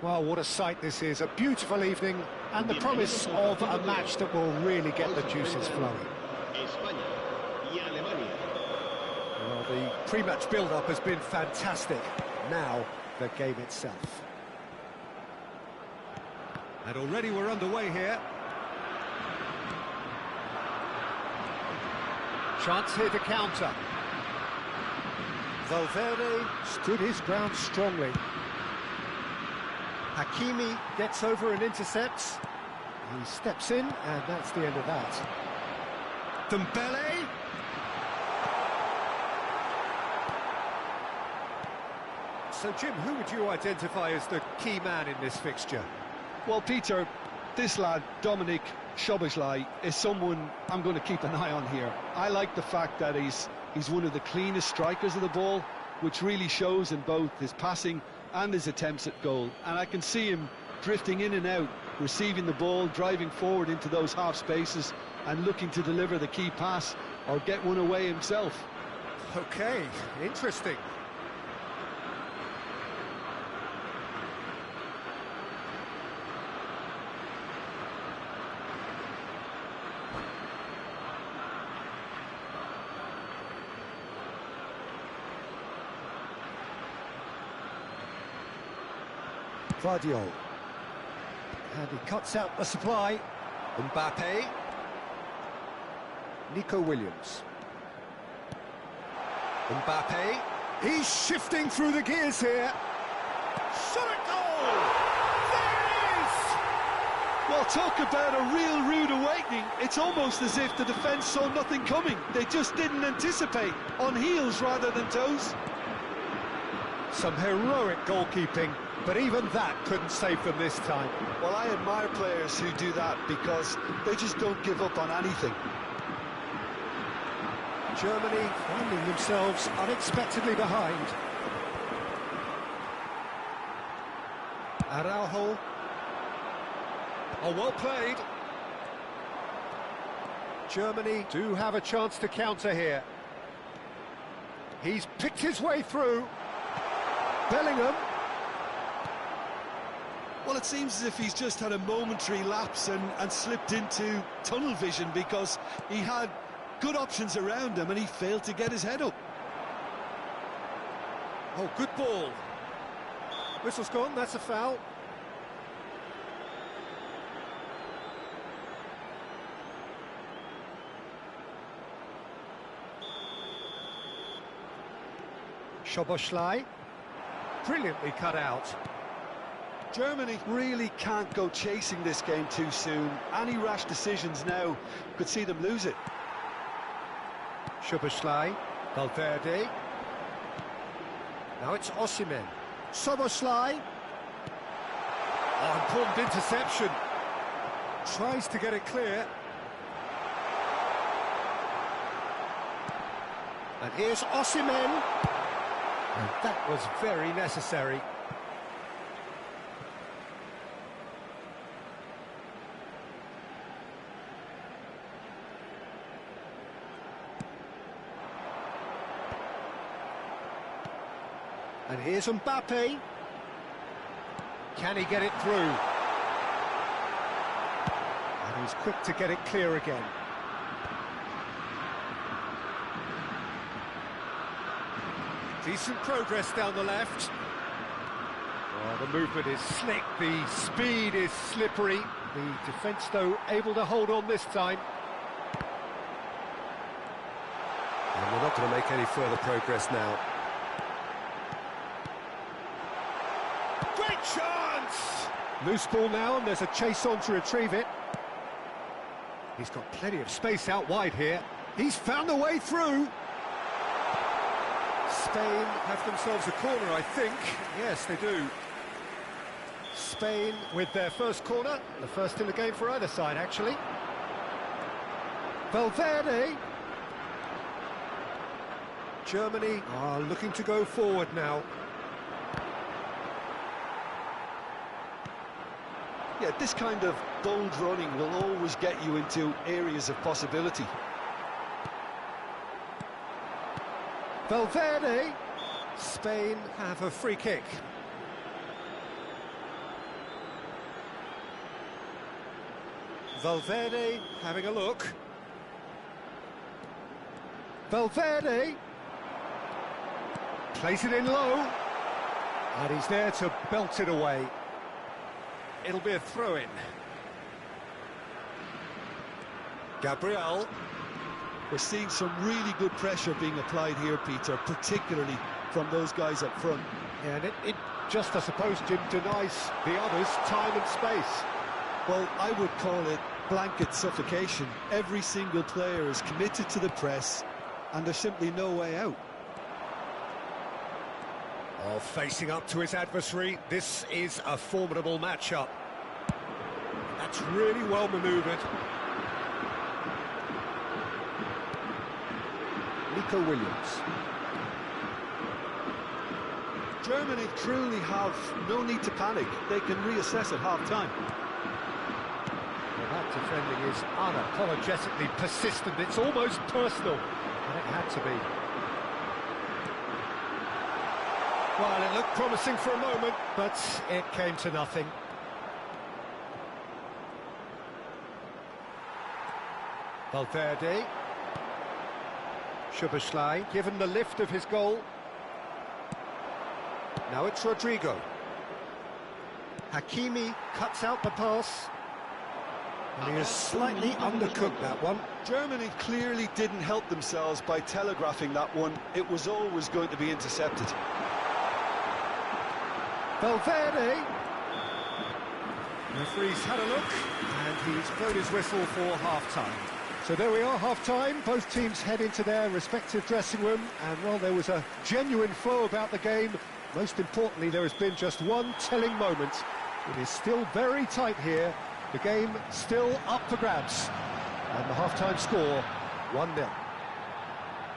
Well, what a sight this is. A beautiful evening and the promise of a match that will really get the juices flowing. Well, the pre-match build-up has been fantastic. Now, the game itself. And already we're underway here. Chance here to counter. Valverde stood his ground strongly. Hakimi gets over and intercepts. He steps in, and that's the end of that. Tungbech. So, Jim, who would you identify as the key man in this fixture? Well, Peter, this lad, Dominic Szoboszlai, is someone I'm going to keep an eye on here. I like the fact that he's one of the cleanest strikers of the ball, which really shows in both his passing and his attempts at goal. And I can see him drifting in and out, receiving the ball, driving forward into those half spaces and looking to deliver the key pass or get one away himself. Okay, interesting. Vardiol. And he cuts out the supply. Mbappe. Nico Williams. Mbappe. He's shifting through the gears here. Shot at goal! There it is! Well, talk about a real rude awakening. It's almost as if the defence saw nothing coming. They just didn't anticipate. On heels rather than toes. Some heroic goalkeeping, but even that couldn't save them this time. Well, I admire players who do that because they just don't give up on anything. Germany finding themselves unexpectedly behind. Araujo. Oh, well played. Germany do have a chance to counter here. He's picked his way through. Bellingham. Well, it seems as if he's just had a momentary lapse and slipped into tunnel vision because he had good options around him and he failed to get his head up. Oh, good ball. Whistle's gone, that's a foul. Szoboszlai. Brilliantly cut out. Germany really can't go chasing this game too soon. Any rash decisions now could see them lose it. Szoboszlai, Valverde. Now it's Osimhen. Szoboszlai. Oh, important interception. Tries to get it clear. And here's Osimhen. And that was very necessary. And here's Mbappe. Can he get it through? And he's quick to get it clear again. Decent progress down the left. Oh, the movement is slick, the speed is slippery. The defence, though, able to hold on this time. And we're not going to make any further progress now. Great chance! Loose ball now, and there's a chase on to retrieve it. He's got plenty of space out wide here. He's found a way through. Spain have themselves a corner, I think. Yes, they do. Spain with their first corner, the first in the game for either side, actually. Valverde. Germany are looking to go forward now. Yeah, this kind of bold running will always get you into areas of possibility. Valverde. Spain have a free kick. Valverde having a look. Valverde plays it in low, and he's there to belt it away. It'll be a throw-in. Gabriel. We're seeing some really good pressure being applied here, Peter, particularly from those guys up front. Yeah, and it just, I suppose, Jim, denies the others time and space. Well, I would call it blanket suffocation. Every single player is committed to the press, and there's simply no way out. Oh, facing up to his adversary, this is a formidable matchup. That's really well manoeuvred. Nico Williams. Germany truly have no need to panic. They can reassess at half-time. Well, that defending is unapologetically persistent. It's almost personal, and it had to be. Well, it looked promising for a moment, but it came to nothing. Valverde. Szoboszlai, given the lift of his goal. Now it's Rodrigo. Hakimi cuts out the pass. And he has slightly undercooked that one. Germany clearly didn't help themselves by telegraphing that one. It was always going to be intercepted. Valverde. Referee's had a look, and he's blown his whistle for half-time. So there we are, half-time. Both teams head into their respective dressing room, and while there was a genuine flow about the game, most importantly, there has been just one telling moment. It is still very tight here. The game still up for grabs. And the half-time score, 1-0.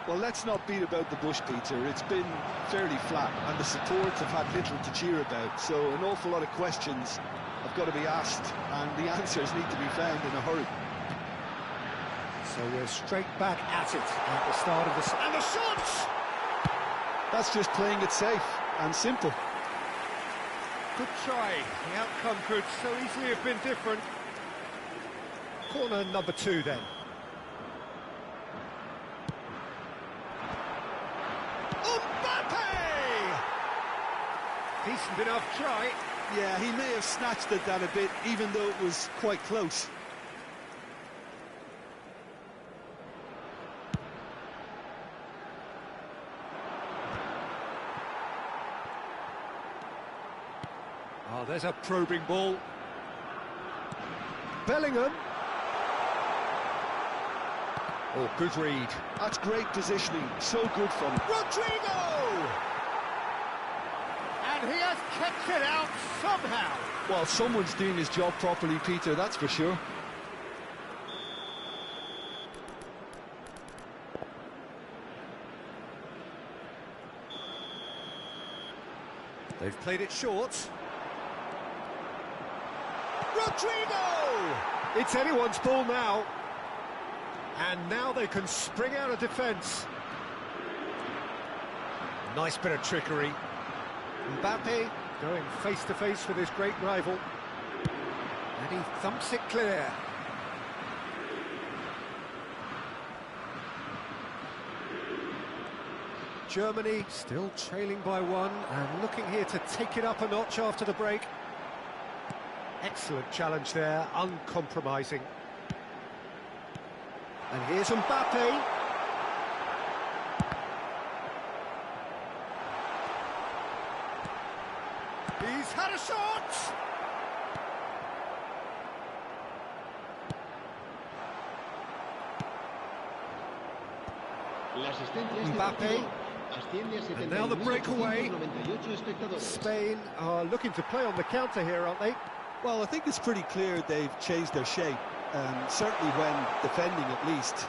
Well, let's not beat about the bush, Peter. It's been fairly flat, and the supports have had little to cheer about. So an awful lot of questions have got to be asked, and the answers need to be found in a hurry. So we're straight back at it at the start of the... And the shots! That's just playing it safe and simple. Good try. The outcome could so easily have been different. Corner number 2 then. Mbappe! Decent enough try. Yeah, he may have snatched at that a bit, even though it was quite close. Oh, there's a probing ball. Bellingham. Oh, good read. That's great positioning. So good from Rodrigo! And he has kept it out somehow. Well, someone's doing his job properly, Peter, that's for sure. They've played it short. Rodrigo! It's anyone's ball now. And now they can spring out of defence. Nice bit of trickery. Mbappe going face-to-face with his great rival. And he thumps it clear. Germany still trailing by 1 and looking here to take it up a notch after the break. Excellent challenge there, uncompromising. And here's Mbappe. He's had a shot! Mbappe. And now the breakaway. Spain are looking to play on the counter here, aren't they? Well, I think it's pretty clear they've changed their shape, certainly when defending at least,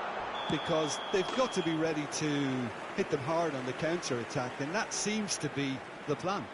because they've got to be ready to hit them hard on the counter-attack, and that seems to be the plan.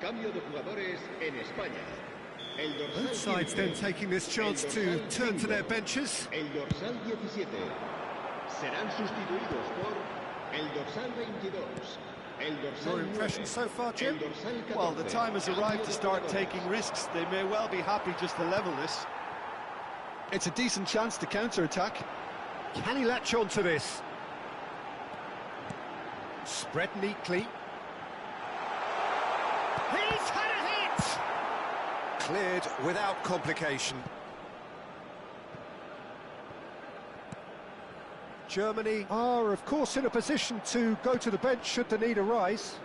Cambio de jugadores en España. El dorsal Both sides 15, then taking this chance el to dorsal turn to 5, their benches. El dorsal 17. Serán sustituidos por el dorsal 22. El dorsal Your impression 9, so far, el Jim? dorsal 14. Well, the time has arrived to start taking risks. They may well be happy just to level this. It's a decent chance to counter-attack. Can he latch on to this? Spread neatly. He's had a hit! Cleared without complication. Germany are, of course, in a position to go to the bench should the need arise.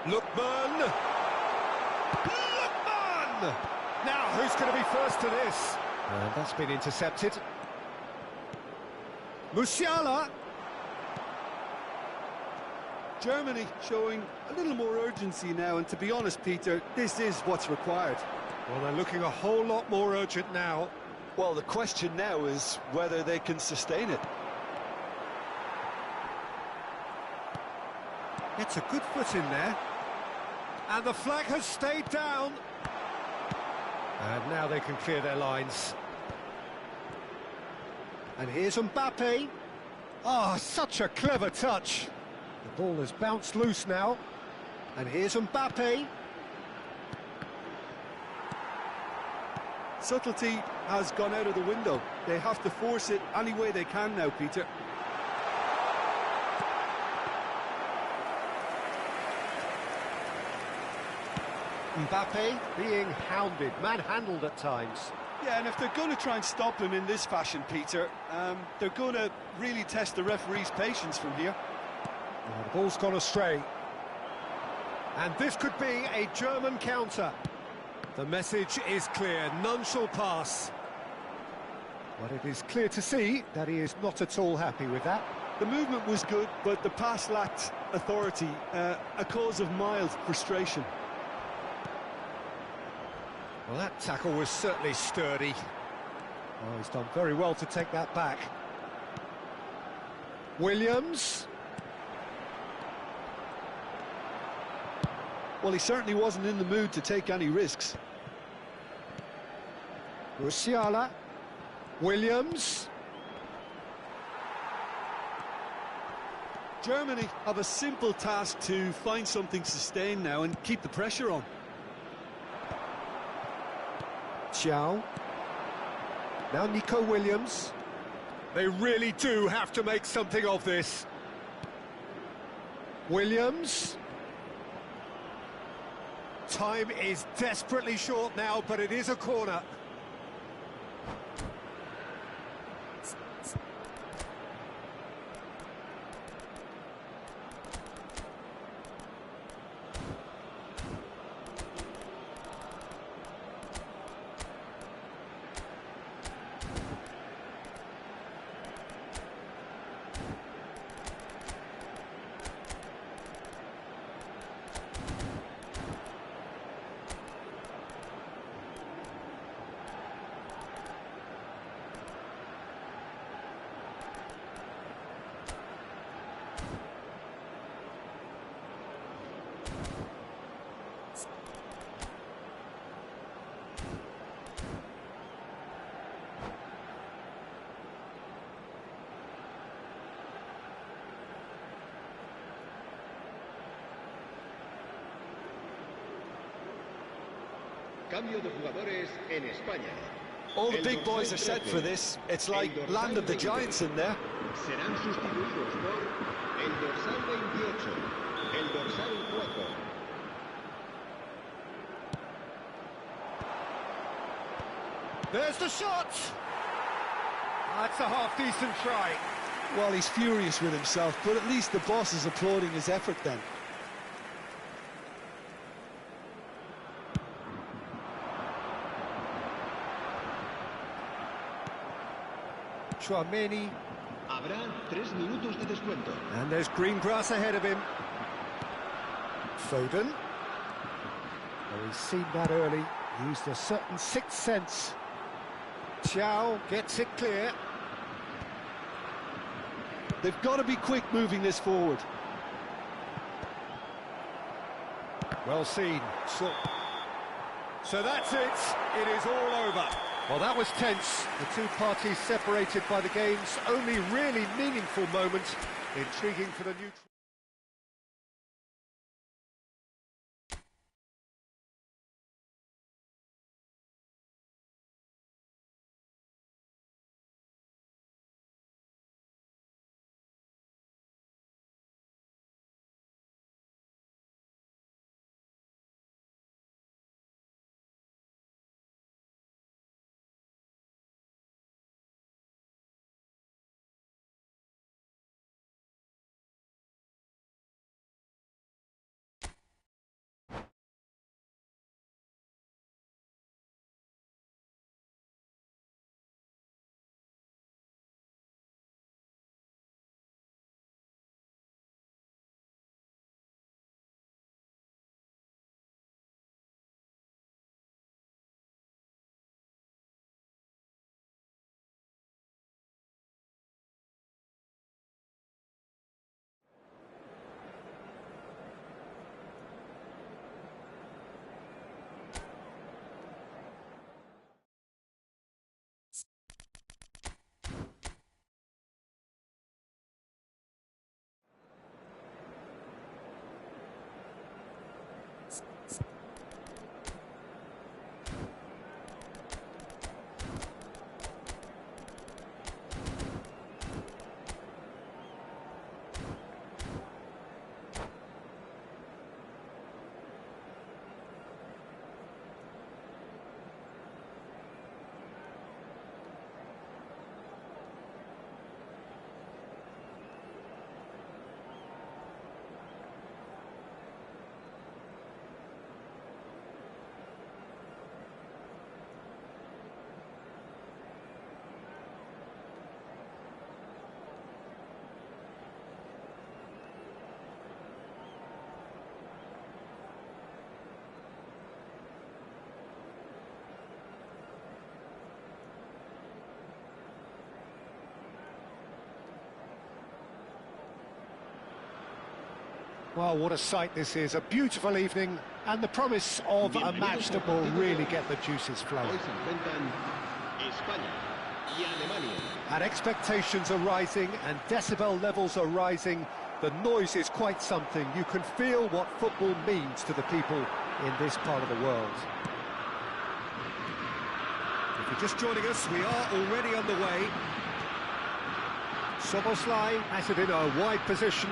Lookman! Lookman! Now, who's going to be first to this? And that's been intercepted. Musiala! Germany showing a little more urgency now, and to be honest, Peter, this is what's required. Well, they're looking a whole lot more urgent now. Well, the question now is whether they can sustain it. Gets a good foot in there. And the flag has stayed down. And now they can clear their lines. And here's Mbappe. Oh, such a clever touch. The ball has bounced loose now. And here's Mbappe. Subtlety has gone out of the window. They have to force it any way they can now, Peter. Mbappe being hounded, manhandled at times. Yeah, and if they're going to try and stop him in this fashion, Peter, they're going to really test the referee's patience from here. Oh, the ball's gone astray. And this could be a German counter. The message is clear, none shall pass. But it is clear to see that he is not at all happy with that. The movement was good, but the pass lacked authority, a cause of mild frustration. Well, that tackle was certainly sturdy. Oh, he's done very well to take that back. Williams. Well, he certainly wasn't in the mood to take any risks. Musiala. Williams. Germany have a simple task to find something sustained now and keep the pressure on. Xiao. Now Nico Williams. They really do have to make something of this. Williams. Time is desperately short now, but it is a corner. Cambio de jugadores en España. All the big boys are set for this. It's like Land of the Giants in there. Serán sustituidos por el dorsal 28, el dorsal 4. There's the shot! That's a half-decent try. Well, he's furious with himself, but at least the boss is applauding his effort then. Chouameni. Habrá 3 minutos de descuento. And there's green grass ahead of him. Foden. Oh, he's seen that early. Used a certain sixth sense. Xiao gets it clear. They've got to be quick moving this forward. Well seen. So that's it. It is all over. Well, that was tense. The two parties separated by the game's only really meaningful moment. Intriguing for the neutral. Well, what a sight this is. A beautiful evening and the promise of a match that will really get the juices flowing. And expectations are rising and decibel levels are rising. The noise is quite something. You can feel what football means to the people in this part of the world. If you're just joining us, we are already underway. Soboslai has it in a wide position.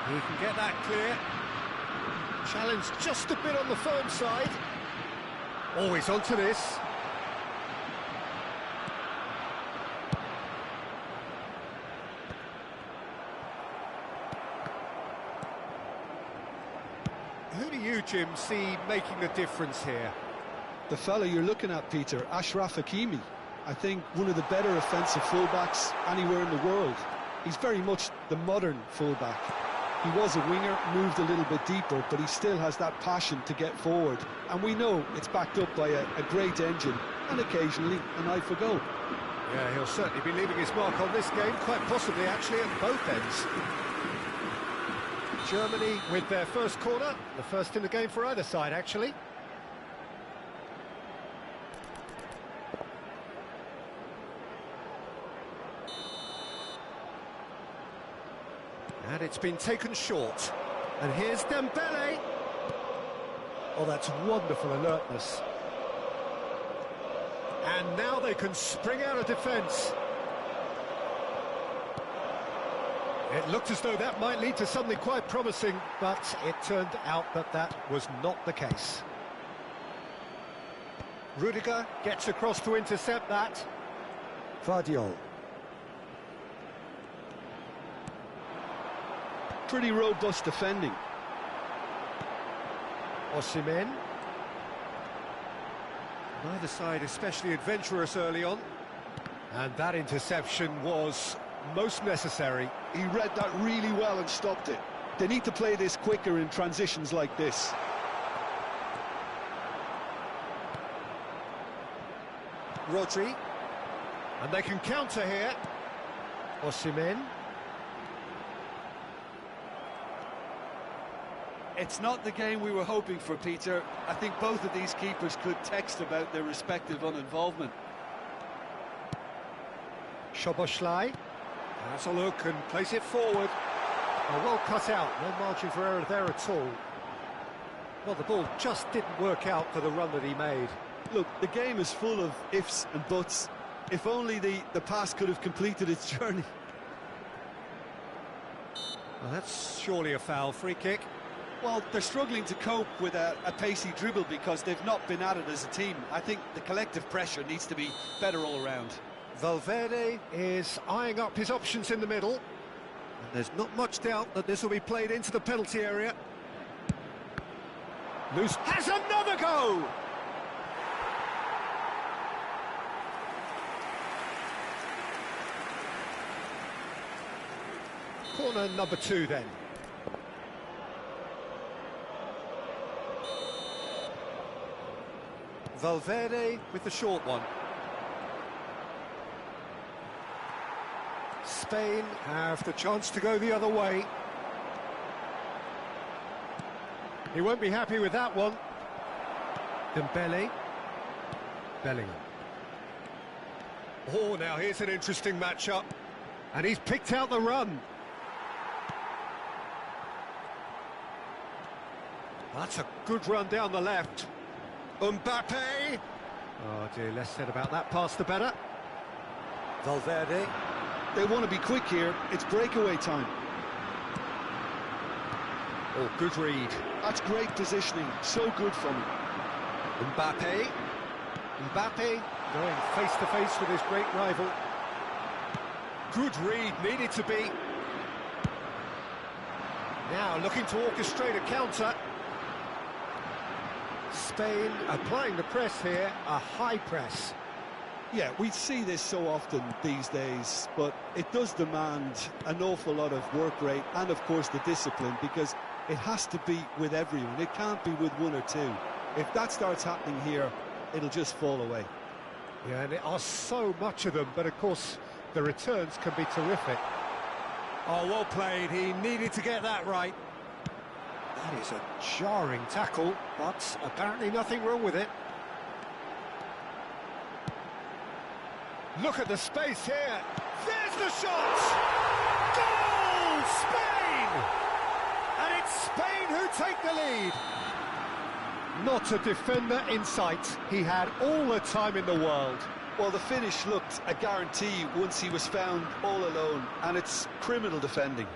He can get that clear. Challenge just a bit on the firm side. Oh, he's onto this. Who do you, Jim, see making the difference here? The fella you're looking at, Peter, Ashraf Hakimi. I think one of the better offensive fullbacks anywhere in the world. He's very much the modern fullback. He was a winger, moved a little bit deeper, but he still has that passion to get forward. And we know it's backed up by a great engine, and occasionally an eye for goal. Yeah, he'll certainly be leaving his mark on this game, quite possibly actually at both ends. Germany with their first corner, the first in the game for either side actually. And it's been taken short. And here's Dembele. Oh, that's wonderful alertness. And now they can spring out of defence. It looked as though that might lead to something quite promising, but it turned out that that was not the case. Rudiger gets across to intercept that. Vardiol. Pretty robust defending. Osimhen. Neither side especially adventurous early on. And that interception was most necessary. He read that really well and stopped it. They need to play this quicker in transitions like this. Rodri. And they can counter here. Osimhen. It's not the game we were hoping for, Peter. I think both of these keepers could text about their respective uninvolvement. Szoboszlai has a look and plays it forward. Oh, well cut out, no margin for error there at all. Well, the ball just didn't work out for the run that he made. Look, the game is full of ifs and buts. If only the pass could have completed its journey. Well, that's surely a foul. Free kick. Well, they're struggling to cope with a pacey dribble because they've not been at it as a team. I think the collective pressure needs to be better all around. Valverde is eyeing up his options in the middle. And there's not much doubt that this will be played into the penalty area. Loose has another go! Corner number 2 then. Valverde with the short one. Spain have the chance to go the other way. He won't be happy with that one. Dembele. Bellingham. Oh, now here's an interesting matchup. And he's picked out the run. That's a good run down the left. Mbappe. Oh dear, less said about that pass the better. Valverde. They want to be quick here. It's breakaway time. Oh, good read. That's great positioning. So good from him. Mbappe. Mbappe going face to face with his great rival. Good read, needed to be. Now looking to orchestrate a counter. Spain applying the press here, a high press. Yeah, we see this so often these days, but it does demand an awful lot of work rate and, of course, the discipline, because it has to be with everyone. It can't be with one or two. If that starts happening here, it'll just fall away. Yeah, and there are so much of them, but, of course, the returns can be terrific. Oh, well played. He needed to get that right. That is a jarring tackle, but apparently nothing wrong with it. Look at the space here. There's the shot! Goal! Spain! And it's Spain who take the lead. Not a defender in sight. He had all the time in the world. Well, the finish looked a guarantee once he was found all alone, and it's criminal defending.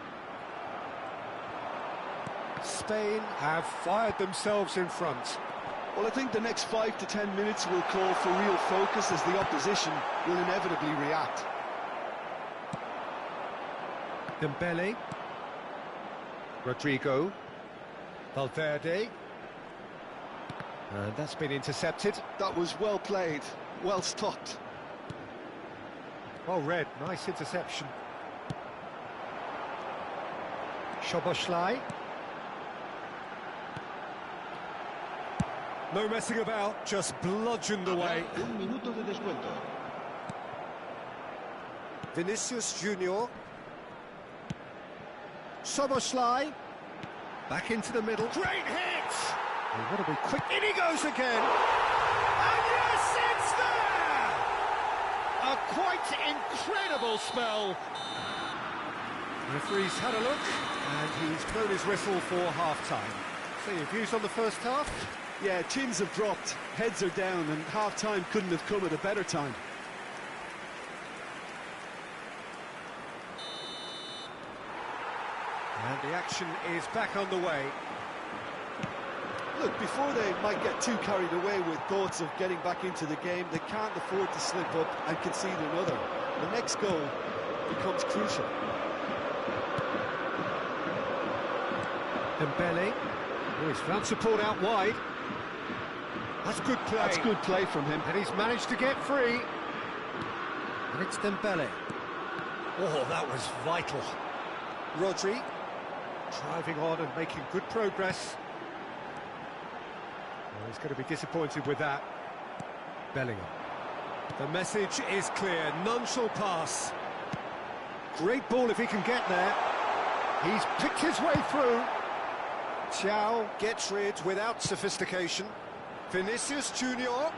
Spain have fired themselves in front. Well, I think the next 5 to 10 minutes will call for real focus as the opposition will inevitably react. Dembele. Rodrigo. Valverde. And that's been intercepted. That was well played, well stopped. Well read, nice interception. Szoboszlai. No messing about, just bludgeoned away. Un minuto de descuento. Vinicius Junior. Szoboszlai. Back into the middle. Great hit! They've got to be quick. In he goes again. And yes, it's there! A quite incredible spell. The referee's had a look, and he's blown his whistle for half-time. So your views on the first half? Yeah, chins have dropped, heads are down, and half-time couldn't have come at a better time. And the action is back on the way. Look, before they might get too carried away with thoughts of getting back into the game, they can't afford to slip up and concede another. The next goal becomes crucial. Dembele. Oh, he's found support out wide. That's good play. That's good play from him. And he's managed to get free. And it's Dembele. Oh, that was vital. Rodri, driving on and making good progress. Oh, he's going to be disappointed with that. Bellingham. The message is clear. None shall pass. Great ball if he can get there. He's picked his way through. Thiaw gets rid without sophistication. Vinicius Junior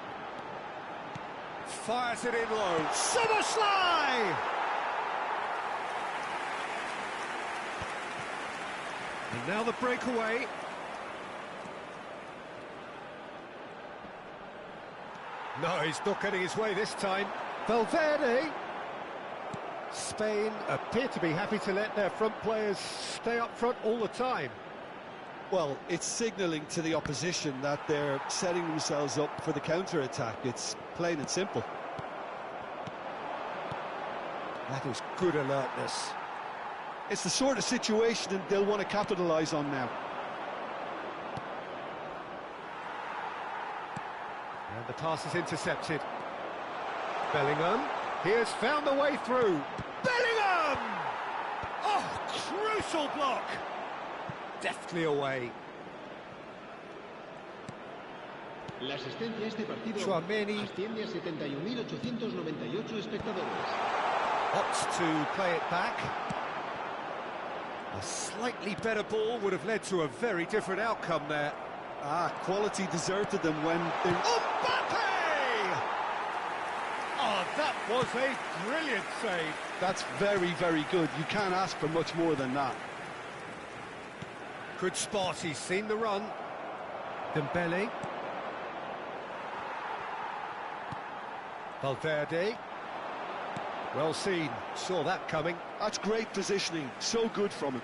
fires it in low. Soboslai! And now the breakaway. No, he's not getting his way this time. Valverde. Spain appear to be happy to let their front players stay up front all the time. Well, it's signalling to the opposition that they're setting themselves up for the counter-attack. It's plain and simple. That is good alertness. It's the sort of situation that they'll want to capitalise on now. And the pass is intercepted. Bellingham, he has found the way through. Bellingham! Oh, crucial block! Deftly away. La asistencia a este partido Tchouaméni asciende a 71.898 espectadores. opts to play it back. A slightly better ball would have led to a very different outcome there. Quality deserted them when they... Mbappe! Oh, that was a brilliant save. That's very, very good. You can't ask for much more than that. Good spot, he's seen the run. Dembele. Valverde. Well seen, saw that coming. That's great positioning, so good from him.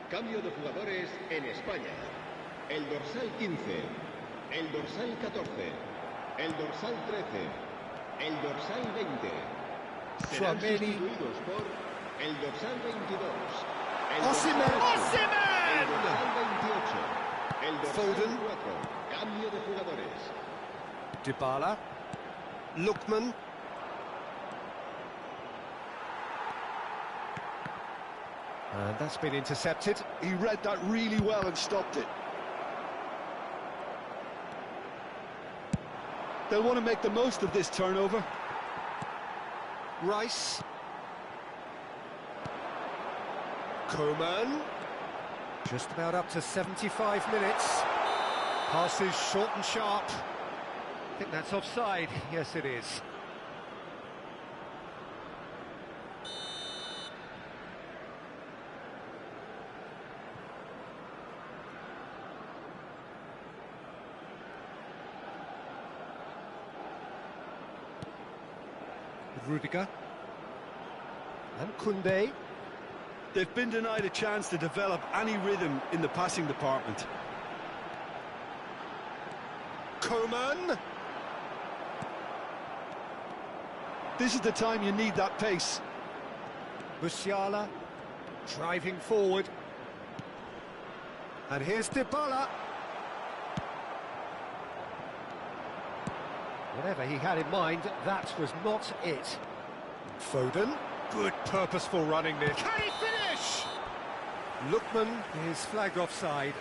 Cambio de jugadores en España. El dorsal 15, el dorsal 14, el dorsal 13, el dorsal 20. Serán sustituidos por el dorsal 22, el dorsal 28, el dorsal 28, el dorsal 4. Cambio de jugadores. Dybala. Lookman. And that's been intercepted. He read that really well and stopped it. They'll want to make the most of this turnover. Rice. Coman. Just about up to 75 minutes. Passes short and sharp. I think that's offside. Yes, it is. Rudiger and Koundé. They've been denied a chance to develop any rhythm in the passing department. Coman. This is the time you need that pace. Musiala driving forward. And here's Dybala. Whatever he had in mind, that was not it. Foden, good purposeful running there. Can he finish? Lookman is flagged offside.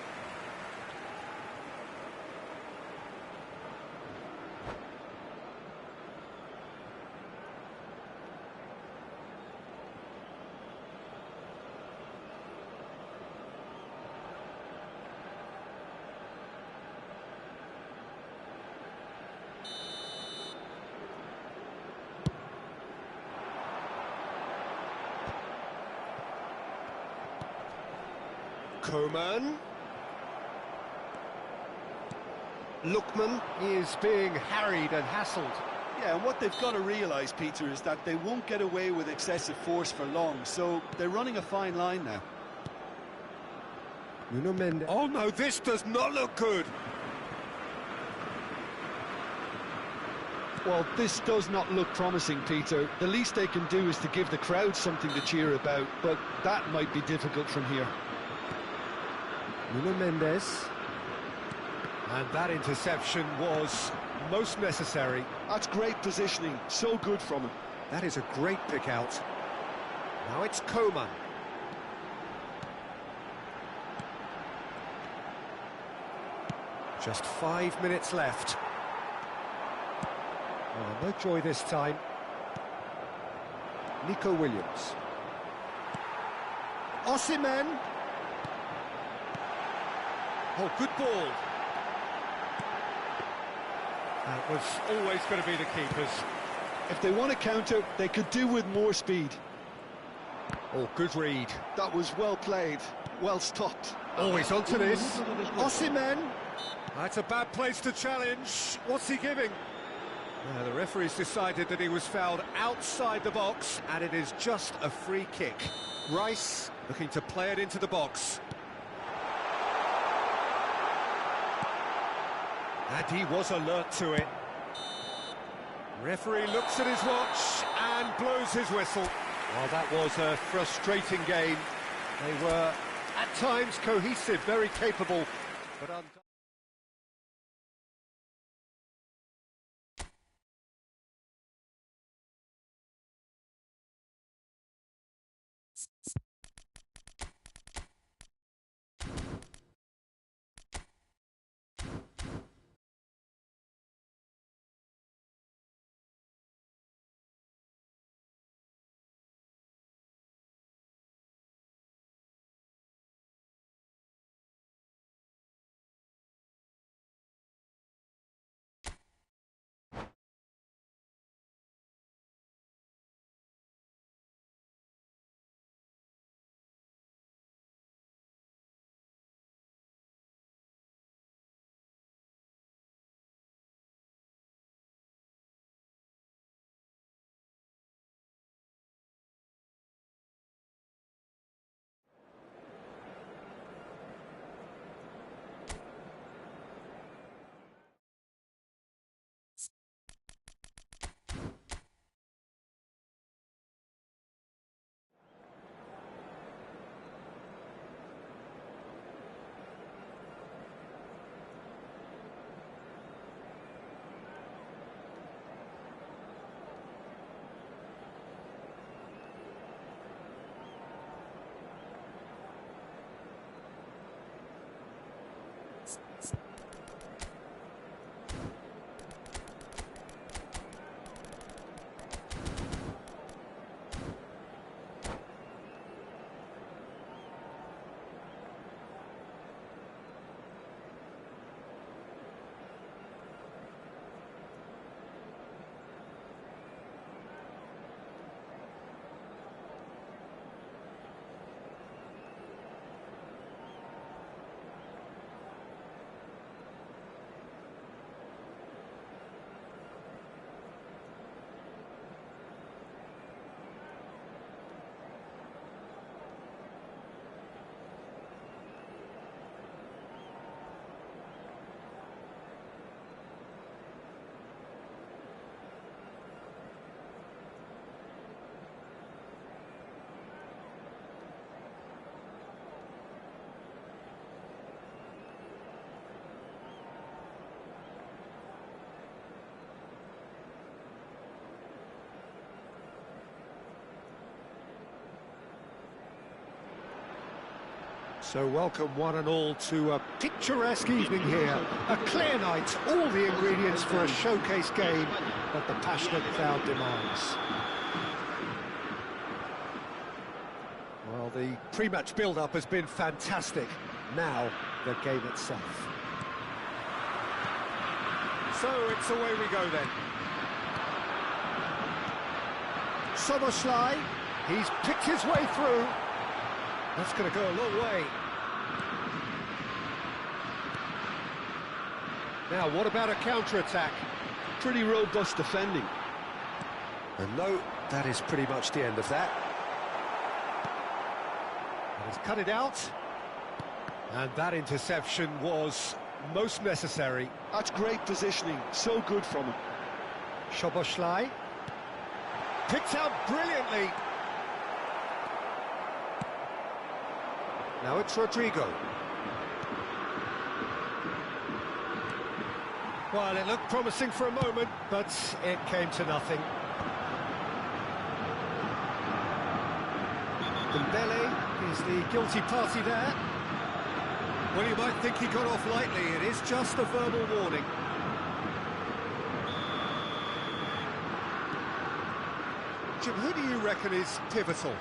Koeman. Lookman is being harried and hassled. Yeah, and what they've got to realise, Peter, is that they won't get away with excessive force for long, so they're running a fine line now. Nuno Mendes. Oh no, this does not look good. Well, this does not look promising, Peter. The least they can do is to give the crowd something to cheer about, but that might be difficult from here. Nuno Mendes. And that interception was most necessary. That's great positioning, so good from him. That is a great pick out. Now it's Koeman. Just 5 minutes left. Oh, no joy this time. Nico Williams. Osimhen. Oh, good ball. That was always going to be the keepers. If they want to counter, they could do with more speed. Oh, good read. That was well played, well stopped. Always onto this. Osimhen. That's a bad place to challenge. What's he giving? The referee's decided that he was fouled outside the box, and it is just a free kick. Rice looking to play it into the box. And he was alert to it. Referee looks at his watch and blows his whistle. Well, that was a frustrating game. They were, at times, cohesive, very capable, but so welcome one and all to a picturesque evening here. A clear night, all the ingredients for a showcase game that the passionate crowd demands. Well, the pre-match build-up has been fantastic. Now, the game itself. So it's away we go then. Soboslai, he's picked his way through. That's going to go a long way. Now, what about a counter-attack? Pretty robust defending. And no, that is pretty much the end of that. And he's cut it out. And that interception was most necessary. That's great positioning, so good from him. Szoboszlai. Picked out brilliantly. Now it's Rodrigo. Well, it looked promising for a moment, but it came to nothing. Dembele is the guilty party there. Well, you might think he got off lightly. It is just a verbal warning. Jim, who do you reckon is pivotal?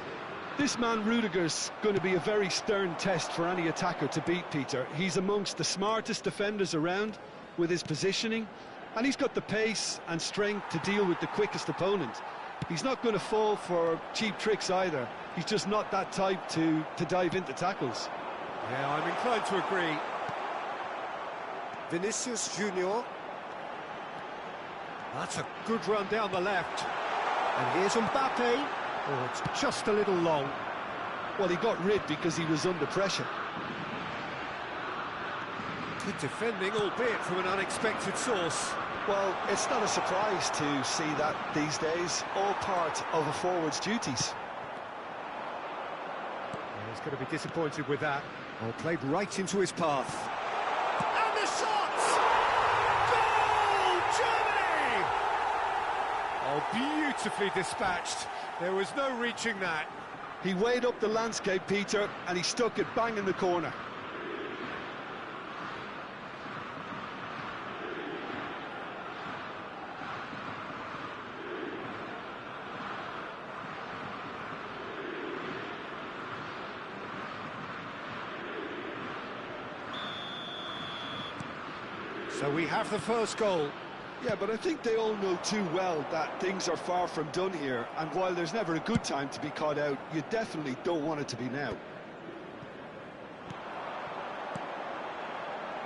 This man Rudiger's going to be a very stern test for any attacker to beat, Peter. He's amongst the smartest defenders around with his positioning, and he's got the pace and strength to deal with the quickest opponent. He's not going to fall for cheap tricks either. He's just not that type to dive into tackles. Yeah, I'm inclined to agree. Vinicius Junior. That's a good run down the left. And here's Mbappe. Oh, it's just a little long. Well, he got rid because he was under pressure. Good defending, albeit from an unexpected source. Well, it's not a surprise to see that these days, all part of a forward's duties. Yeah, he's going to be disappointed with that. Oh, played right into his path. And the shot! Goal, Germany! Oh, beautifully dispatched. There was no reaching that. He weighed up the landscape, Peter, and he stuck it bang in the corner. So we have the first goal. Yeah, but I think they all know too well that things are far from done here, and while there's never a good time to be caught out, you definitely don't want it to be now.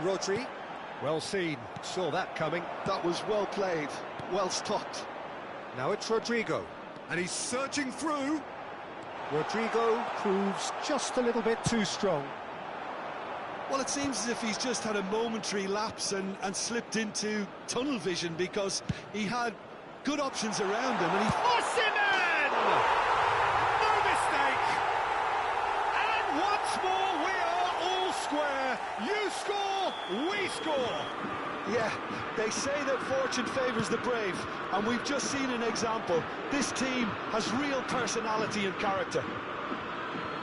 Rodri, well seen, saw that coming. That was well played, well stopped. Now it's Rodrigo, and he's surging through. Rodrigo proves just a little bit too strong. Well, it seems as if he's just had a momentary lapse and slipped into tunnel vision, because he had good options around him and he... Osimhen! No mistake! And once more we are all square. You score, we score. Yeah, they say that fortune favours the brave, and we've just seen an example. This team has real personality and character.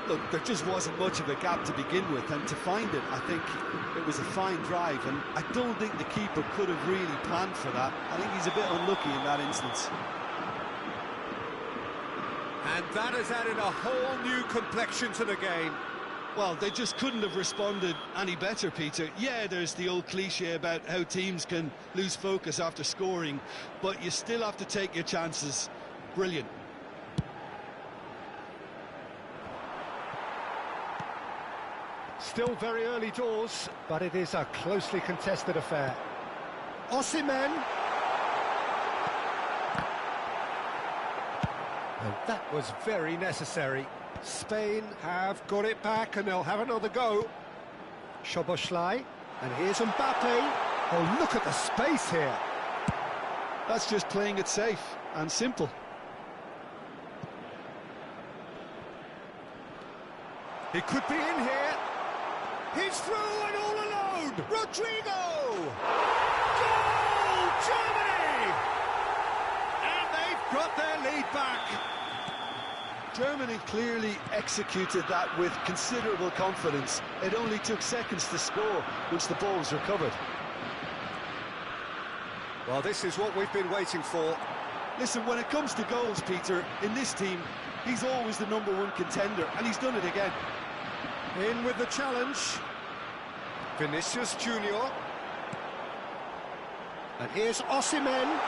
Look, there just wasn't much of a gap to begin with, and to find it, I think it was a fine drive, and I don't think the keeper could have really planned for that. I think he's a bit unlucky in that instance. And that has added a whole new complexion to the game. Well, they just couldn't have responded any better, Peter. Yeah, there's the old cliche about how teams can lose focus after scoring, but you still have to take your chances. Brilliant. Still very early doors, but it is a closely contested affair. Osimhen. And that was very necessary. Spain have got it back, and they'll have another go. Szoboszlai, and here's Mbappe. Oh, look at the space here. That's just playing it safe and simple. He could be in here. He's through and all alone. Rodrigo! Goal, Germany! And they've got their lead back. Germany clearly executed that with considerable confidence. It only took seconds to score once the ball was recovered. Well, this is what we've been waiting for. Listen, when it comes to goals, Peter, in this team, he's always the #1 contender, and he's done it again. In with the challenge. Vinicius Junior. And here's Osimhen.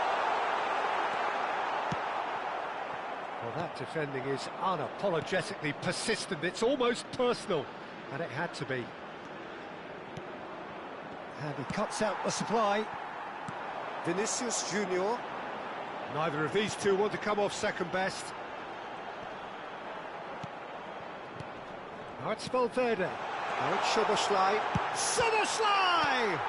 Well, that defending is unapologetically persistent. It's almost personal, and it had to be. And he cuts out the supply. Vinicius Junior. Neither of these two want to come off second best. Now it's Valverde. Now it's Szoboszlai. Szoboszlai!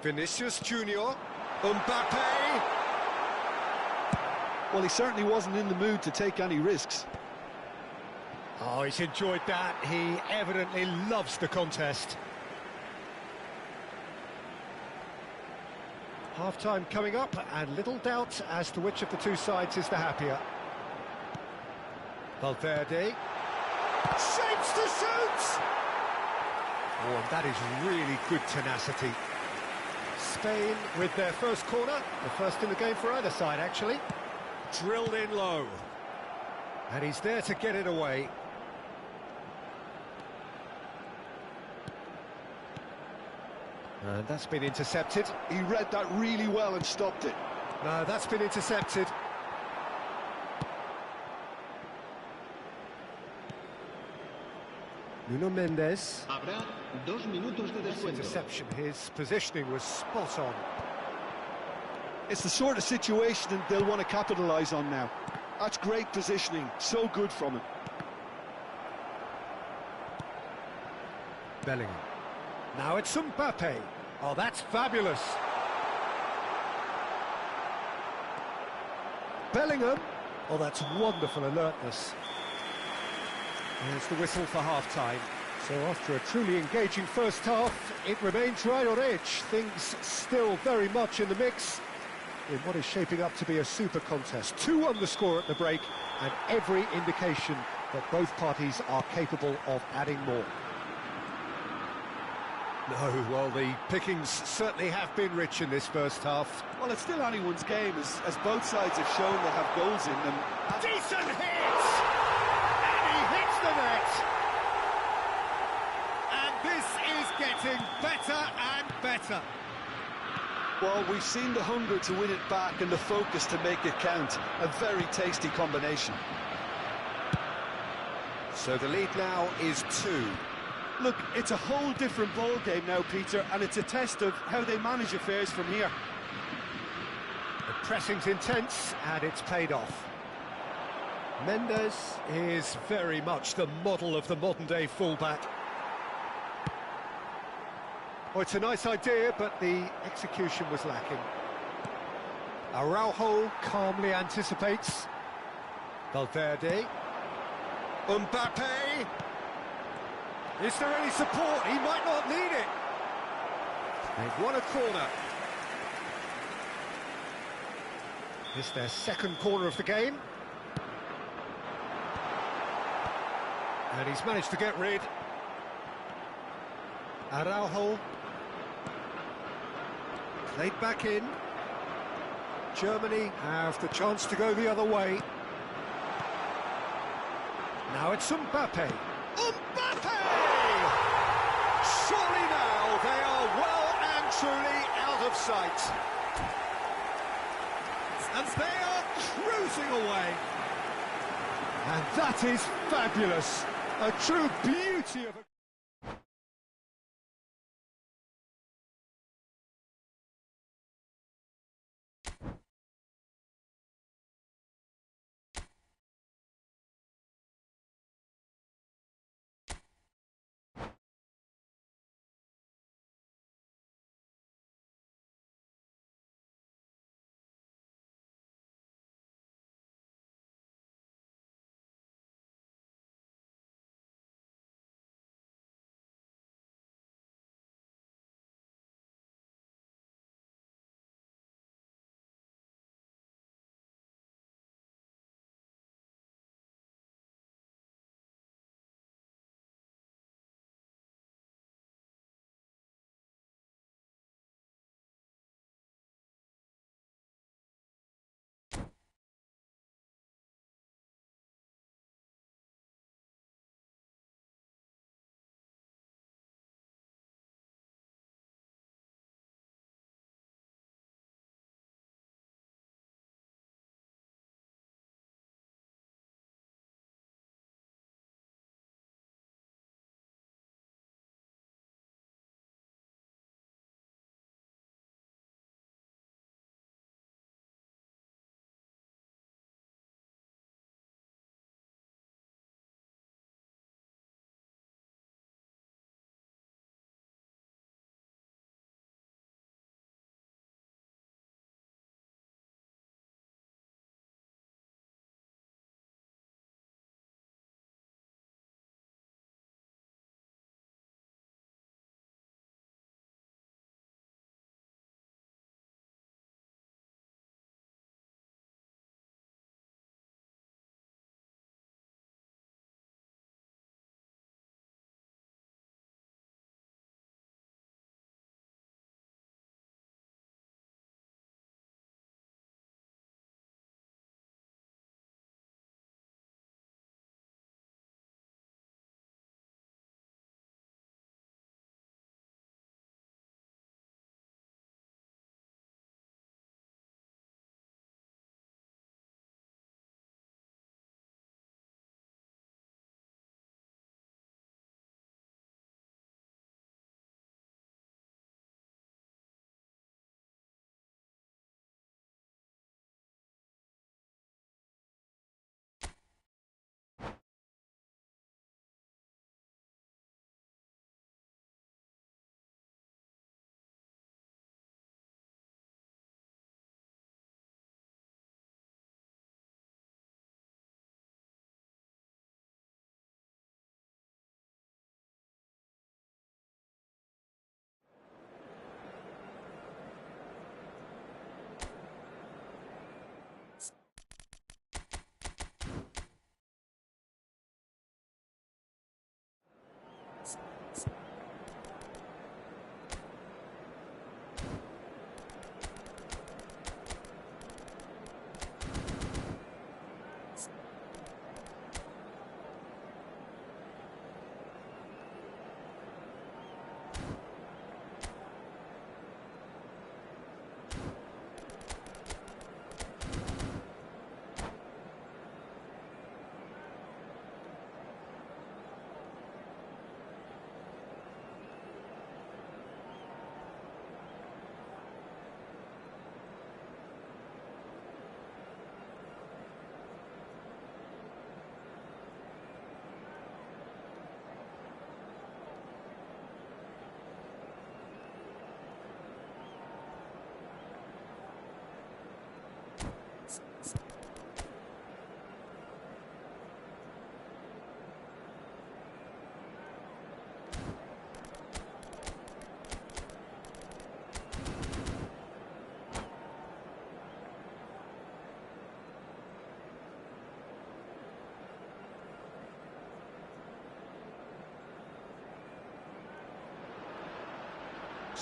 Vinicius Junior. Mbappe. Well, he certainly wasn't in the mood to take any risks. Oh, he's enjoyed that. He evidently loves the contest. Half-time coming up, and little doubt as to which of the two sides is the happier. Valverde. Shapes to shoot! Oh, and that is really good tenacity. Spain with their first corner, the first in the game for either side, actually. Drilled in low. And he's there to get it away. And that's been intercepted. He read that really well and stopped it. No, that's been intercepted. Nuno Mendes. Habrá 2 minutos de descuento. Interception, his positioning was spot on. It's the sort of situation that they'll want to capitalise on now. That's great positioning, so good from him. Bellingham. Now it's Mbappe. Oh, that's fabulous. Bellingham. Oh, that's wonderful alertness. There's the whistle for half-time. So after a truly engaging first half, it remains right on edge. Things still very much in the mix in what is shaping up to be a super contest. 2-1 the score at the break, and every indication that both parties are capable of adding more. No, well, the pickings certainly have been rich in this first half. Well, it's still anyone's game, as both sides have shown they have goals in them. Decent hit! And he hits the net! And this is getting better and better. Well, we've seen the hunger to win it back and the focus to make it count. A very tasty combination. So the lead now is 2. Look, it's a whole different ball game now, Peter, and it's a test of how they manage affairs from here. The pressing's intense, and it's paid off. Mendes is very much the model of the modern-day fullback. Oh, it's a nice idea, but the execution was lacking. Araujo calmly anticipates. Valverde. Mbappe. Is there any support? He might not need it. They've won a corner. It's their second corner of the game. And he's managed to get rid. Araujo. Played back in. Germany have the chance to go the other way. Now it's Mbappe. Mbappe! Surely now they are well and truly out of sight. And they are cruising away. And that is fabulous. A true beauty of a...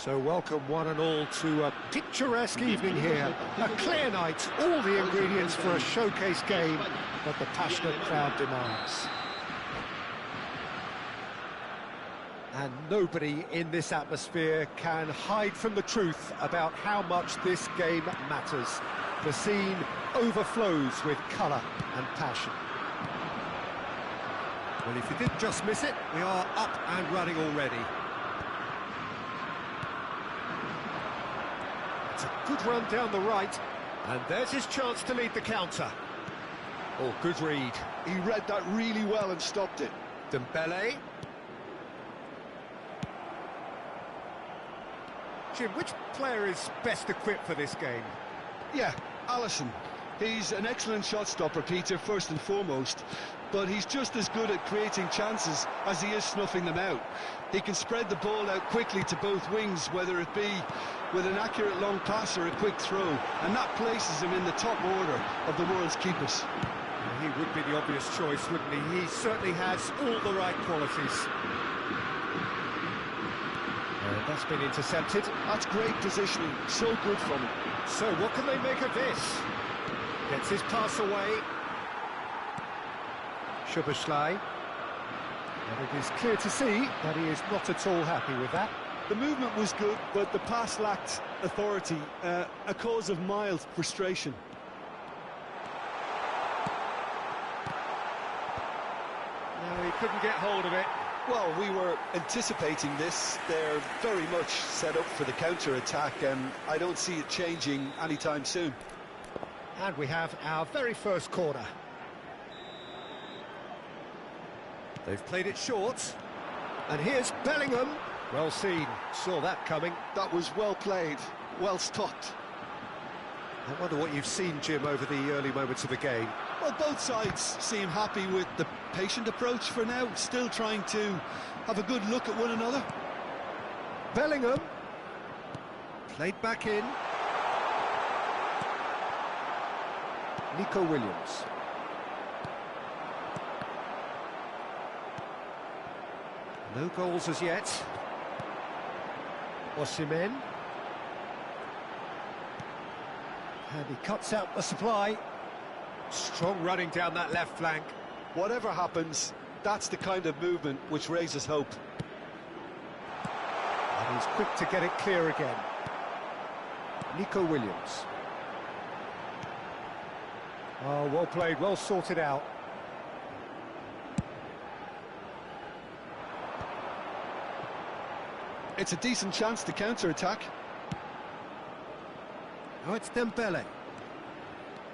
So welcome one and all to a picturesque evening here. A clear night, all the ingredients for a showcase game that the passionate crowd demands. And nobody in this atmosphere can hide from the truth about how much this game matters. The scene overflows with colour and passion. Well, if you did just miss it, we are up and running already. It's a good run down the right, and there's his chance to lead the counter. Oh, good read. He read that really well and stopped it. Dembele. Jim, which player is best equipped for this game? Yeah, Alisson. He's an excellent shot stopper, Peter, first and foremost, but he's just as good at creating chances as he is snuffing them out. He can spread the ball out quickly to both wings, whether it be with an accurate long pass or a quick throw, and that places him in the top order of the world's keepers. He would be the obvious choice, wouldn't he? He certainly has all the right qualities. That's been intercepted. That's great positioning, so good from him. So what can they make of this? Gets his pass away. Szoboszlai. And it is clear to see that he is not at all happy with that. The movement was good, but the pass lacked authority, a cause of mild frustration. No, he couldn't get hold of it. Well, we were anticipating this. They're very much set up for the counter-attack, and I don't see it changing anytime soon. And we have our very first corner. They've played it short. And here's Bellingham. Well seen. Saw that coming. That was well played, well stopped. I wonder what you've seen, Jim, over the early moments of the game. Well, both sides seem happy with the patient approach for now, still trying to have a good look at one another. Bellingham. Played back in. Nico Williams. No goals as yet. Osimhen. And he cuts out the supply. Strong running down that left flank. Whatever happens, that's the kind of movement which raises hope. And he's quick to get it clear again. Nico Williams. Oh, well played, well sorted out. It's a decent chance to counter-attack. Oh, it's Dembele.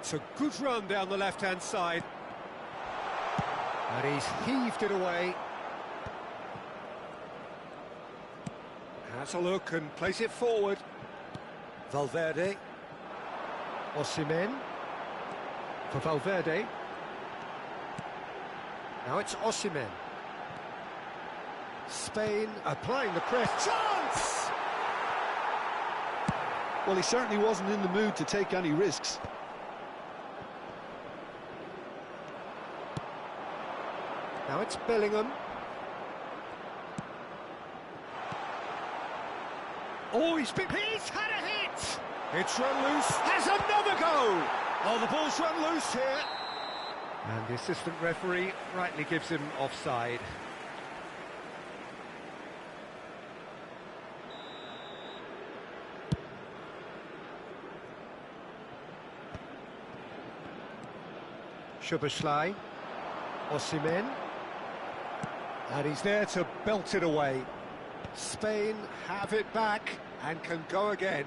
It's a good run down the left-hand side. And he's heaved it away. Has a look and plays it forward. Valverde. Osimhen. For Valverde. Now it's Osimhen. Spain applying the press. Chance! Well, he certainly wasn't in the mood to take any risks. Now it's Bellingham. Oh, he's had a hit! It's run loose. Has another go! Oh, the ball's run loose here. And the assistant referee rightly gives him offside. Szoboszlai. Osimhen. And he's there to belt it away. Spain have it back and can go again.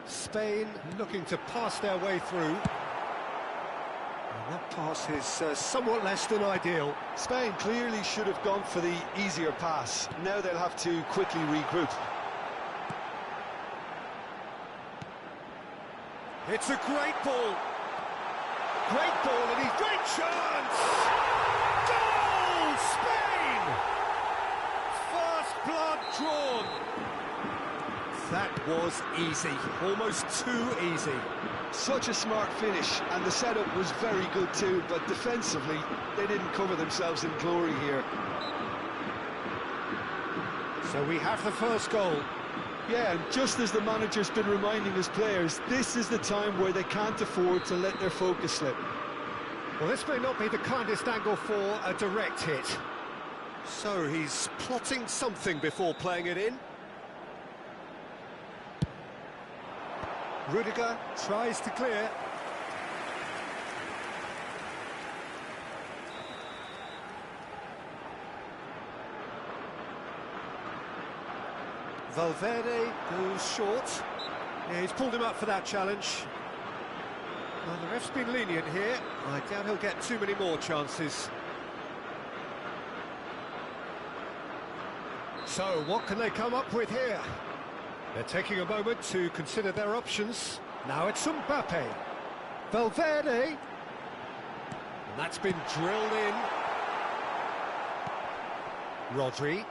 Spain looking to pass their way through. And that pass is somewhat less than ideal. Spain clearly should have gone for the easier pass. Now they'll have to quickly regroup. It's a great ball. Great ball, and he's great chance! Goal! Spain! First blood drawn. That was easy, almost too easy. Such a smart finish, and the setup was very good too, but defensively, they didn't cover themselves in glory here. So we have the first goal. Yeah, and just as the manager's been reminding his players, this is the time where they can't afford to let their focus slip. Well, this may not be the kindest angle for a direct hit. So he's plotting something before playing it in. Rudiger tries to clear. Valverde goes short. Yeah, he's pulled him up for that challenge. Well, the ref's been lenient here. I doubt he'll get too many more chances. So, what can they come up with here? They're taking a moment to consider their options. Now it's Mbappe. Valverde. And that's been drilled in. Rodri.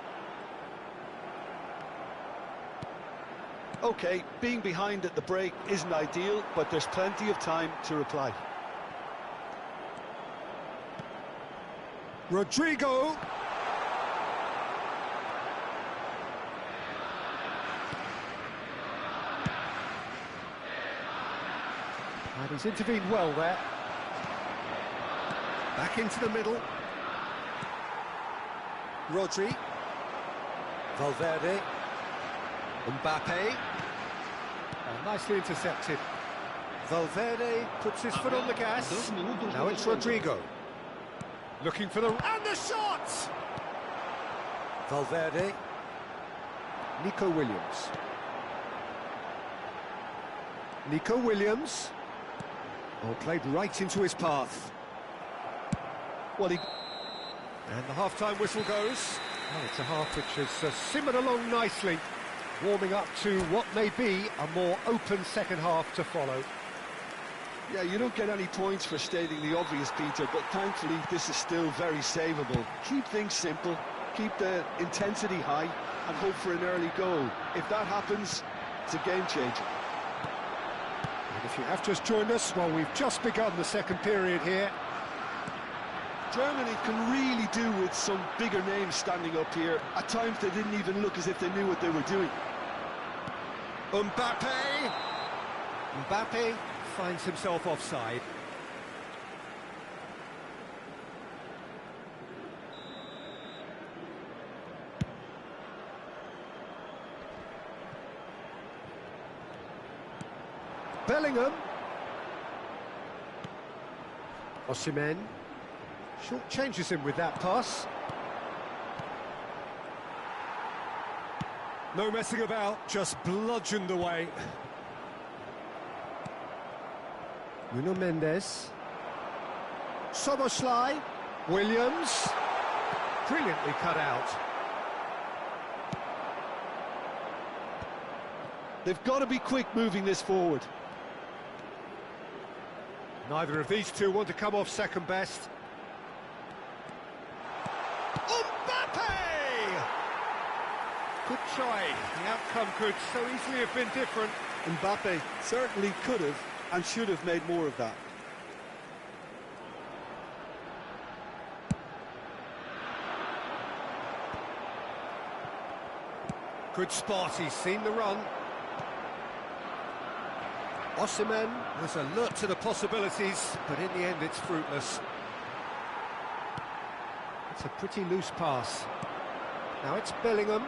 OK, being behind at the break isn't ideal, but there's plenty of time to reply. Rodrigo. And he's intervened well there. Back into the middle. Rodri. Valverde. Mbappe. Nicely intercepted. Valverde puts his foot on the gas. Now it's Rodrigo. Looking for the... And the shot! Valverde. Nico Williams. Nico Williams. Oh, played right into his path. Well, And the half-time whistle goes. Well, it's a half which has simmered along nicely, warming up to what may be a more open second half to follow. Yeah, you don't get any points for stating the obvious, Peter, but thankfully this is still very savable. Keep things simple, keep the intensity high, and hope for an early goal. If that happens, it's a game changer. And if you have just joined us, well, we've just begun the second period here. Germany can really do with some bigger names standing up here. At times they didn't even look as if they knew what they were doing. Mbappe! Mbappe finds himself offside. Bellingham. Osimhen. Short changes him with that pass. No messing about, just bludgeoned away. Nuno Mendes. Soboslai. Williams. Brilliantly cut out. They've got to be quick moving this forward. Neither of these two want to come off second best. Mbappe! Good try. The outcome could so easily have been different. Mbappe certainly could have and should have made more of that. Good spot, he's seen the run. Osimhen was alert to the possibilities, but in the end it's fruitless. It's a pretty loose pass. Now it's Bellingham.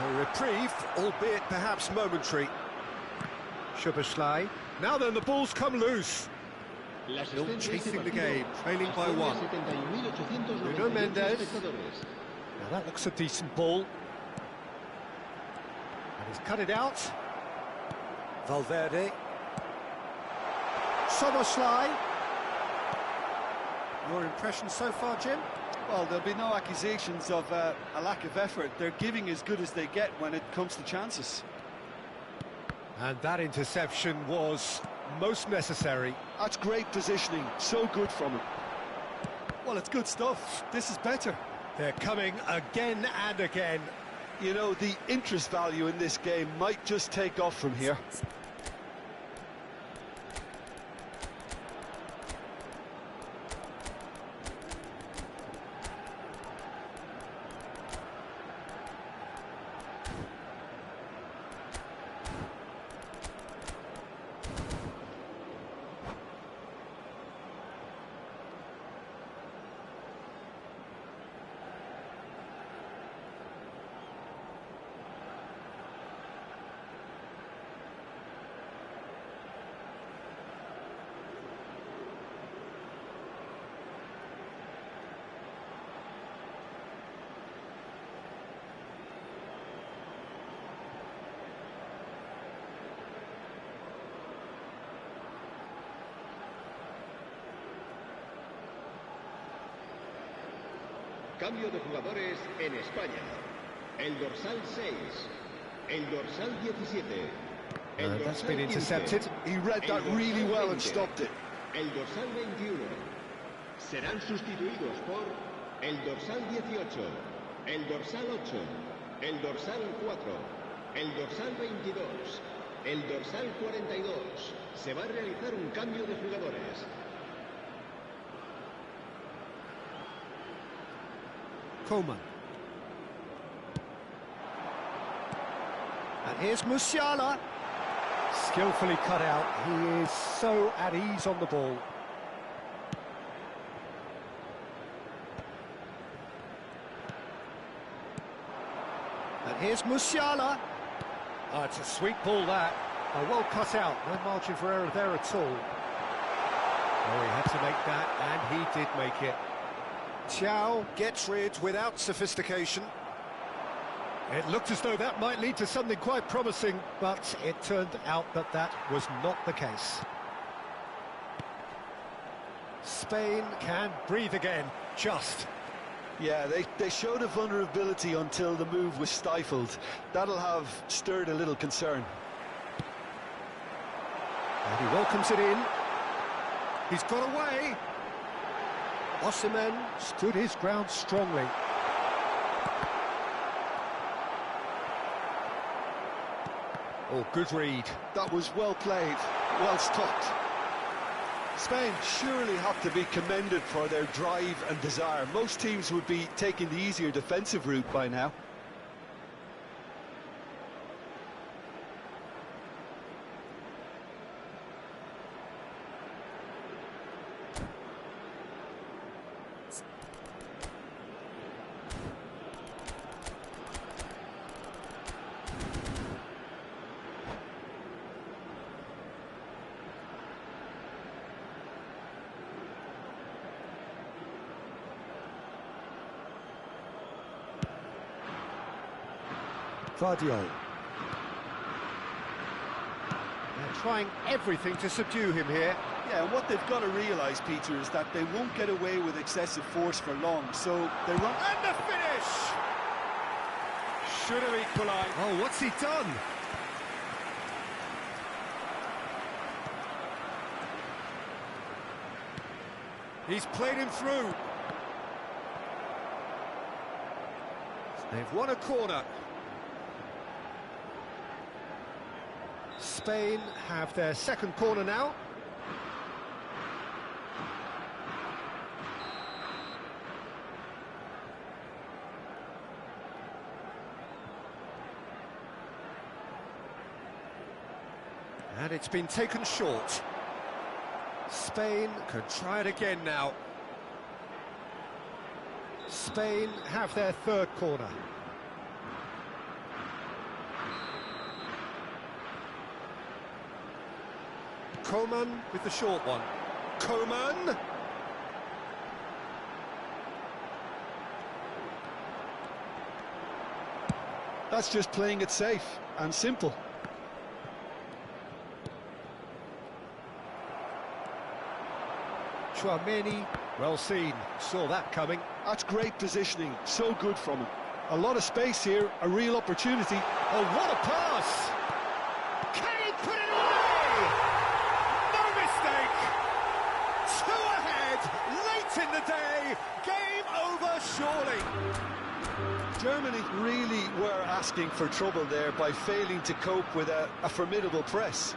A reprieve, albeit perhaps momentary. Szoboszlai. Now then, the ball's come loose. Still chasing the game, trailing by one. Nuno Mendes. Now that looks a decent ball. And he's cut it out. Valverde. Szoboszlai. Your impression so far, Jim? Well, there'll be no accusations of a lack of effort. They're giving as good as they get when it comes to chances. And that interception was most necessary. That's great positioning, so good from him. Well, it's good stuff. This is better. They're coming again and again. You know, the interest value in this game might just take off from here. Cambio de jugadores en España. El dorsal 6, el dorsal 17, el dorsal That's been 15, intercepted. He read that really well and stopped it. el dorsal 21. Serán sustituidos por el dorsal 18, el dorsal 8, el dorsal 4, el dorsal 22, el dorsal 42. Se va a realizar un cambio de jugadores. Coleman. And here's Musiala. Skillfully cut out. He is so at ease on the ball. And here's Musiala. Oh, it's a sweet ball, that. Oh, well cut out. No margin for error there at all. Oh, he had to make that, and he did make it. Thiaw gets rid without sophistication. It looked as though that might lead to something quite promising, but it turned out that that was not the case. Spain can breathe again, just. Yeah, they showed a vulnerability until the move was stifled. That'll have stirred a little concern. And he welcomes it in. He's got away. Osimhen stood his ground strongly. Oh, good read. That was well played, well stopped. Spain surely have to be commended for their drive and desire. Most teams would be taking the easier defensive route by now. Vardio. They're trying everything to subdue him here. Yeah, and what they've got to realise, Peter, is that they won't get away with excessive force for long, so they run... And the finish! Should have equalised. Oh, what's he done? He's played him through. They've won a corner. Spain have their second corner now. And it's been taken short. Spain could try it again now. Spain have their third corner. Coleman with the short one. Coleman! That's just playing it safe and simple. Tchouaméni, well seen, saw that coming. That's great positioning, so good from him. A lot of space here, a real opportunity. Oh, what a pass! Can he put it away? No mistake! Two ahead, late in the day, game over surely. Germany really were asking for trouble there by failing to cope with a formidable press.